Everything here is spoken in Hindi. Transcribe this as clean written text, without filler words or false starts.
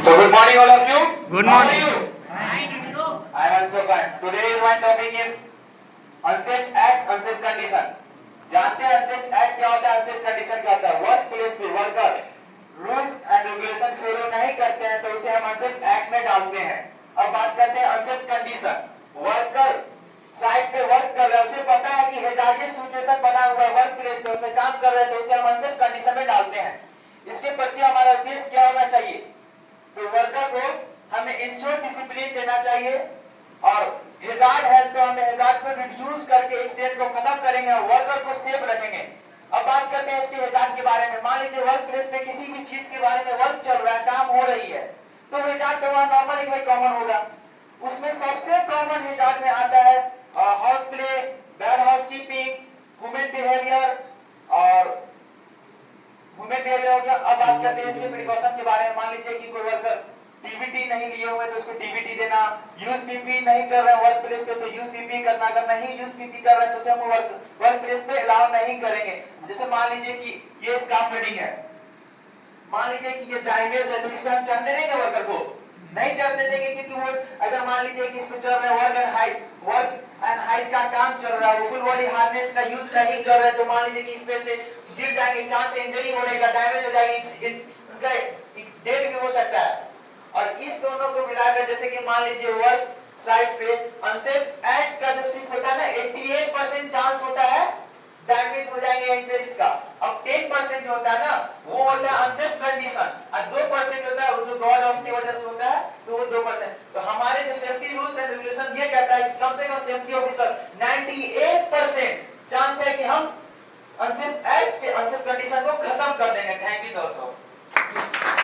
So good morning all of you. Good How are morning. you? I am also fine. Today my topic is unsafe act, unsafe condition. जानते हैं अनसेफ एक्ट क्या होता है, अनसेफ कंडीशन क्या होता है? वर्क प्लेस पे worker rules and regulation follow नहीं करते हैं तो उसे हम अनसेफ एक्ट में डालते हैं। अब बात करते हैं अनसेफ कंडीशन। वर्कर साइट पे वर्क कर रहा है, उसे पता है कि हैजार्डियस सिचुएशन बना हुआ है वर्क प्लेस पे, उसमें काम कर रहे हैं तो उसे हम अनसेफ कंडीशन में डालते हैं। इसके प्रति हमारा उद्देश्य क्या होना चाहिए? तो वर्कर को हमें इंश्योर डिसिप्लिन देना चाहिए और हैजार्ड है तो हमें हैजार्ड को रिड्यूस करके एक्सीडेंट को खत्म करेंगे और वर्कर को सेफ रखेंगे। अब बात करते हैं इसके हैजार्ड के बारे में। मान लीजिए वर्क प्लेस पे किसी भी चीज के बारे में वर्क चल रहा है, काम हो रही है, तो हैजार्ड तो वहां नॉर्मली वही कॉमन होगा। उसमें सबसे कॉमन हैजार्ड में आता है house play, bad housekeeping, human behaviour और ह्यूमन बिहेवियर हो गया। अब बात करते हैं इसके प्रिकॉशन के बारे में। मान लीजिए कि कोई वर्कर टीबीटी नहीं लिए हुए तो उसको टीबीटी देना, यूज पीपी नहीं कर रहे हैं वर्क प्लेस पे तो यूज पीपी करना, अगर नहीं यूज पीपी कर रहे हैं तो उसे हम वर्क प्लेस पे अलाउ नहीं करेंगे। जैसे मान लीजिए कि ये स्काफोल्डिंग है, मान लीजिए कि ये डैमेज है तो इसको हम चढ़ने देंगे, वर्कर को नहीं चढ़ने देंगे क्योंकि वो अगर मान लीजिए कि इसको चल रहे हैं वर्क एंड हाइट का काम चल रहा है, वो फुल बॉडी हार्नेस का यूज नहीं कर रहे तो मान लीजिए कि इसमें से गिर जाएंगे, चांस इंजरी होने का, डैमेज हो जाएगी, उनका डेथ भी हो सकता है। और इस दोनों को मिलाकर जैसे कि मान लीजिए वर्क साइट पे अनसेफ एक्ट का जो सिर्फ होता है ना 88% चांस होता है डैमेज हो जाएंगे इंजरीज का। अब 10% जो होता है ना वो होता है अनसेफ कंडीशन।